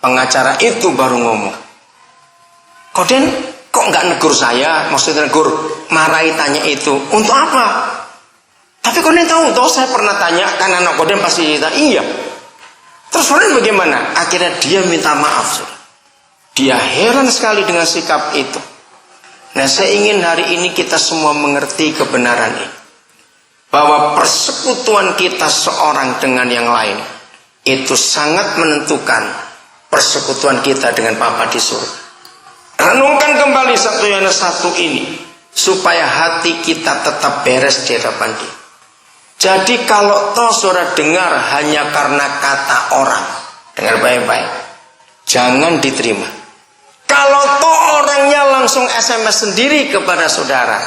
Pengacara itu baru ngomong, Koden kok nggak negur saya? Maksudnya negur, marahi, tanya itu untuk apa? Tapi Koden tahu, toh saya pernah tanya, kan anak Koden pasti cerita, iya. Terus Koden bagaimana? Akhirnya dia minta maaf, saudara. Dia heran sekali dengan sikap itu. Nah, saya ingin hari ini kita semua mengerti kebenaran ini, bahwa persekutuan kita seorang dengan yang lain itu sangat menentukan persekutuan kita dengan Bapa di surga. Renungkan kembali 1 Yohanes 1 ini, supaya hati kita tetap beres di hadapan Dia. Jadi kalau toh saudara dengar hanya karena kata orang, dengar baik-baik, jangan diterima. Kalau toh orangnya langsung SMS sendiri kepada saudara,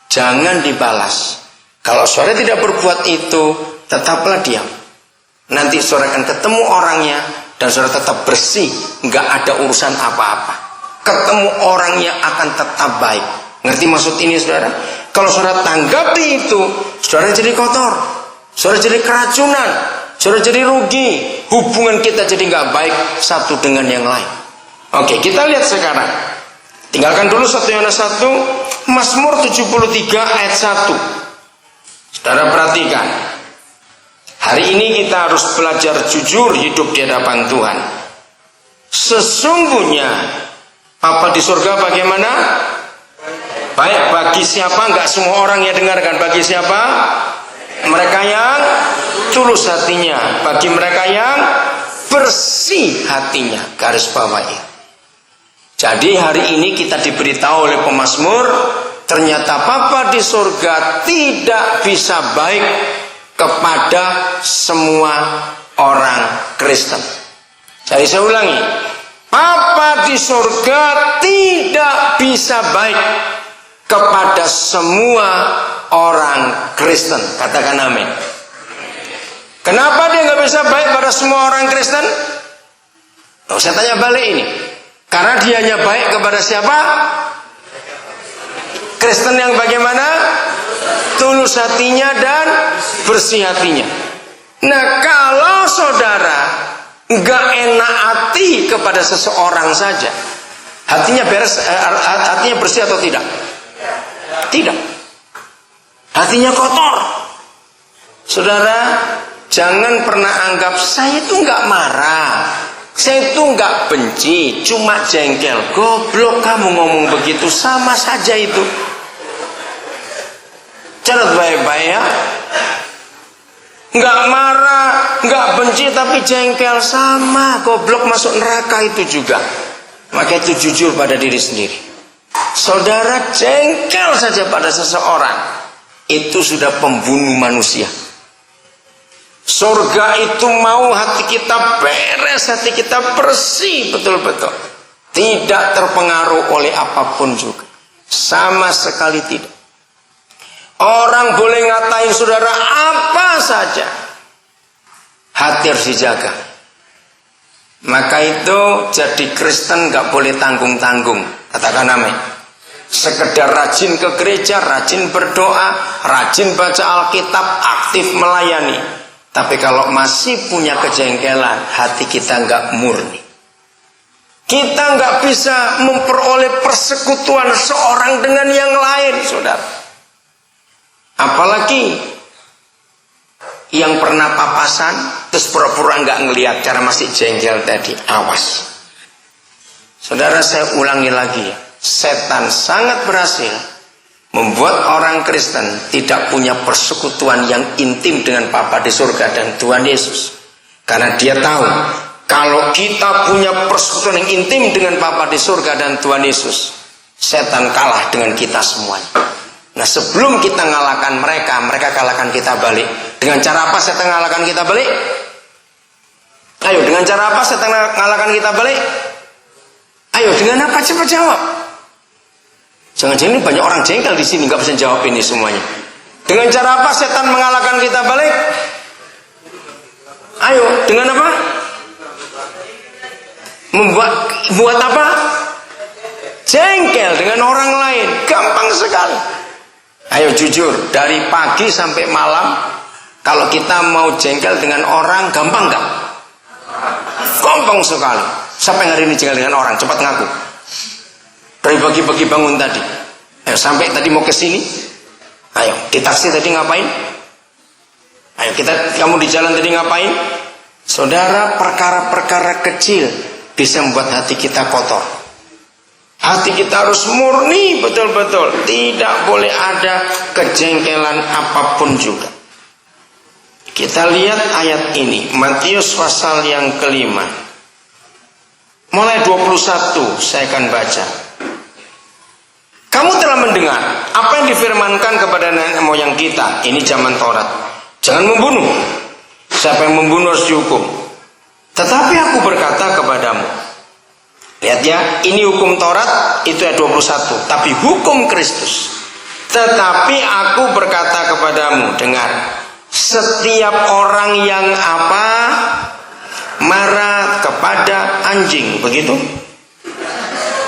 jangan dibalas. Kalau saudara tidak berbuat itu, tetaplah diam. Nanti saudara akan ketemu orangnya, dan saudara tetap bersih, nggak ada urusan apa-apa. Ketemu orangnya akan tetap baik. Ngerti maksud ini, saudara? Kalau saudara tanggapi itu, saudara jadi kotor, saudara jadi keracunan, saudara jadi rugi. Hubungan kita jadi nggak baik satu dengan yang lain. Oke, kita lihat sekarang. Tinggalkan dulu 1 Yohanes 1, Mazmur 73 ayat 1. Saudara perhatikan. Hari ini kita harus belajar jujur hidup di hadapan Tuhan. Sesungguhnya Bapa di surga bagaimana? Baik bagi siapa? Enggak semua orang yang dengarkan. Bagi siapa? Mereka yang tulus hatinya. Bagi mereka yang bersih hatinya. Garis bawahi. Jadi hari ini kita diberitahu oleh pemazmur, ternyata Bapa di surga tidak bisa baik kepada semua orang Kristen. Jadi saya ulangi, Bapa di surga tidak bisa baik kepada semua orang Kristen. Katakan amin. Kenapa dia nggak bisa baik pada semua orang Kristen? Oh, saya tanya balik ini. Karena dia hanya baik kepada siapa? Kristen yang bagaimana? Tulus hatinya dan bersih hatinya. Nah, kalau saudara nggak enak hati kepada seseorang saja, hatinya beres, hatinya bersih atau tidak? Tidak. Hatinya kotor. Saudara, jangan pernah anggap saya itu nggak marah, saya itu nggak benci, cuma jengkel. Goblok kamu ngomong begitu, sama saja itu. Catat baik-baik ya. Nggak marah, nggak benci, tapi jengkel, sama. Goblok masuk neraka itu juga. Maka itu jujur pada diri sendiri. Saudara jengkel saja pada seseorang, itu sudah pembunuh manusia. Surga itu mau hati kita beres, hati kita bersih betul-betul, tidak terpengaruh oleh apapun juga, sama sekali tidak. Orang boleh ngatain saudara apa saja, hati harus dijaga. Maka itu jadi Kristen gak boleh tanggung-tanggung. Katakan amin. Sekedar rajin ke gereja, rajin berdoa, rajin baca Alkitab, aktif melayani. Tapi kalau masih punya kejengkelan, hati kita gak murni. Kita gak bisa memperoleh persekutuan seorang dengan yang lain, saudara. Apalagi yang pernah papasan terus pura-pura nggak ngelihat cara masih jengkel tadi, awas. Saudara, saya ulangi lagi, setan sangat berhasil membuat orang Kristen tidak punya persekutuan yang intim dengan Bapa di surga dan Tuhan Yesus. Karena dia tahu kalau kita punya persekutuan yang intim dengan Bapa di surga dan Tuhan Yesus, setan kalah dengan kita semuanya. Nah, sebelum kita ngalahkan mereka, mereka kalahkan kita balik. Dengan cara apa setan ngalahkan kita balik? Ayo, dengan cara apa setan ngalahkan kita balik? Ayo, dengan apa? Cepat jawab. Jangan-jangan ini banyak orang jengkel di sini, nggak bisa jawab ini semuanya. Dengan cara apa setan mengalahkan kita balik? Ayo, dengan apa? Membuat apa? Jengkel dengan orang lain. Gampang sekali. Ayo jujur, dari pagi sampai malam, kalau kita mau jengkel dengan orang, gampang nggak? Sombong sekali. Siapa yang hari ini tinggal dengan orang? Cepat ngaku. Dari pagi-pagi bangun tadi. Ayo, sampai tadi mau ke sini. Ayo, di taksi tadi ngapain? Ayo, kamu di jalan tadi ngapain? Saudara, perkara-perkara kecil bisa membuat hati kita kotor. Hati kita harus murni betul-betul. Tidak boleh ada kejengkelan apapun juga. Kita lihat ayat ini, Matius pasal yang kelima. Mulai 21 saya akan baca. Kamu telah mendengar apa yang difirmankan kepada nenek moyang kita. Ini zaman Taurat. Jangan membunuh. Siapa yang membunuh harus dihukum. Tetapi aku berkata kepadamu. Lihat ya, ini hukum Taurat, itu ayat 21. Tapi hukum Kristus. Tetapi aku berkata kepadamu, dengar. Setiap orang yang apa? Marah kepada anjing, begitu?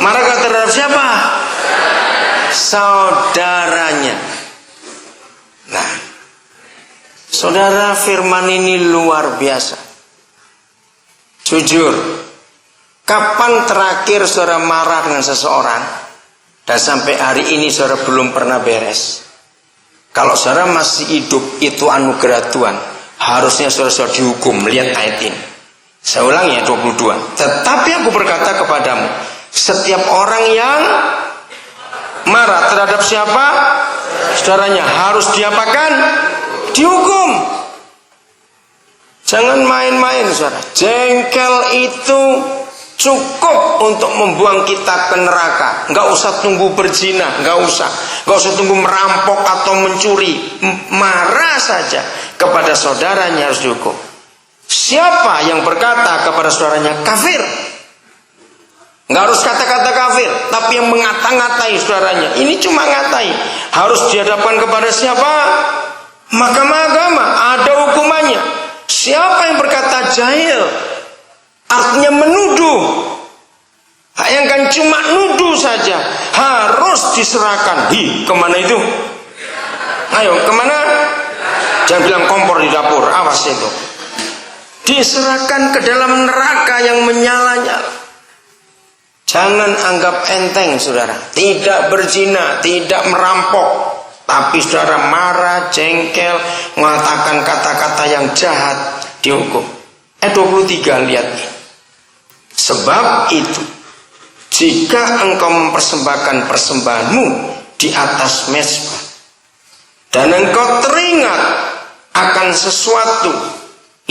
Marah terhadap siapa? Saudaranya. Nah, saudara, firman ini luar biasa. Jujur, kapan terakhir saudara marah dengan seseorang dan sampai hari ini saudara belum pernah beres? Kalau saudara masih hidup, itu anugerah Tuhan. Harusnya saudara dihukum. Lihat ayat ini. Saya ulang ya, 22. Tetapi aku berkata kepadamu, setiap orang yang marah terhadap siapa? Saudaranya harus diapakan? Dihukum. Jangan main-main, saudara. Jengkel itu cukup untuk membuang kita ke neraka. Nggak usah tunggu berzina, nggak usah tunggu merampok atau mencuri. Marah saja kepada saudaranya harus dihukum. Siapa yang berkata kepada saudaranya kafir? Nggak harus kata-kata kafir, tapi yang mengata-ngatai saudaranya. Ini cuma ngatai. Harus dihadapkan kepada siapa? Mahkamah agama. Ada hukumannya. Siapa yang berkata jahil? Artinya menuduh. Yang kan cuma nuduh saja. Harus diserahkan. Kemana itu? Ayo, kemana? Jangan bilang kompor di dapur. Awas itu. Diserahkan ke dalam neraka yang menyala-nyala. Jangan anggap enteng, saudara. Tidak berzina, tidak merampok. Tapi saudara marah, jengkel, mengatakan kata-kata yang jahat, dihukum. 23, lihat ini. Sebab itu, jika engkau mempersembahkan persembahanmu di atas mezbah, dan engkau teringat akan sesuatu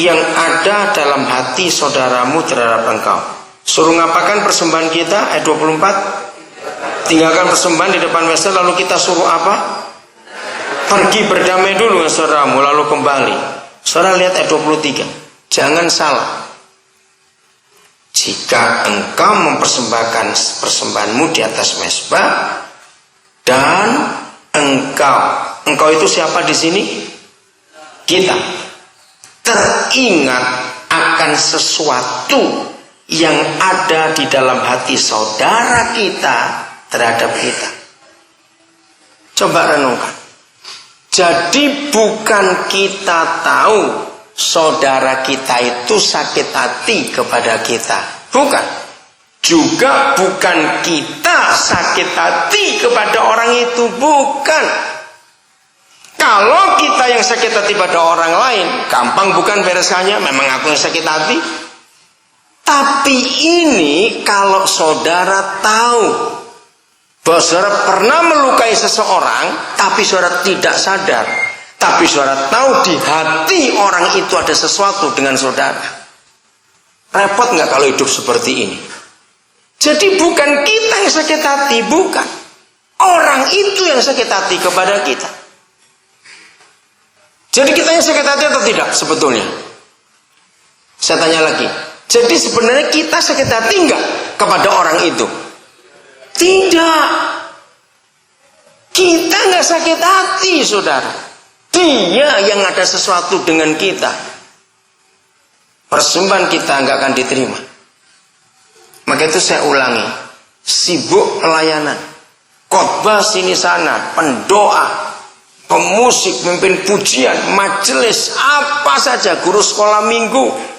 yang ada dalam hati saudaramu terhadap engkau. Suruh ngapakan persembahan kita? Ayat 24. Tinggalkan persembahan di depan mezbah, lalu kita suruh apa? Pergi berdamai dulu dengan saudaramu, lalu kembali. Saudara lihat ayat 23. Jangan salah. Jika engkau mempersembahkan persembahanmu di atas mezbah, dan engkau itu siapa di sini? Kita. Teringat akan sesuatu yang ada di dalam hati saudara kita terhadap kita. Coba renungkan. Jadi bukan kita tahu saudara kita itu sakit hati kepada kita. Bukan. Juga bukan kita sakit hati kepada orang itu. Bukan. Kalau kita yang sakit hati pada orang lain, gampang bukan beresannya? Memang aku yang sakit hati. Tapi ini kalau saudara tahu bahwa saudara pernah melukai seseorang, tapi saudara tidak sadar. Tapi saudara tahu di hati orang itu ada sesuatu dengan saudara. Repot nggak kalau hidup seperti ini? Jadi bukan kita yang sakit hati, bukan. Orang itu yang sakit hati kepada kita. Jadi kita yang sakit hati atau tidak sebetulnya? Saya tanya lagi. Jadi sebenarnya kita sakit hati nggak kepada orang itu? Tidak. Kita nggak sakit hati, saudara. Dia yang ada sesuatu dengan kita. Persembahan kita nggak akan diterima. Maka itu saya ulangi. Sibuk pelayanan. Khotbah sini sana. Pendoa. Pemusik, pemimpin pujian. Majelis. Apa saja. Guru sekolah minggu.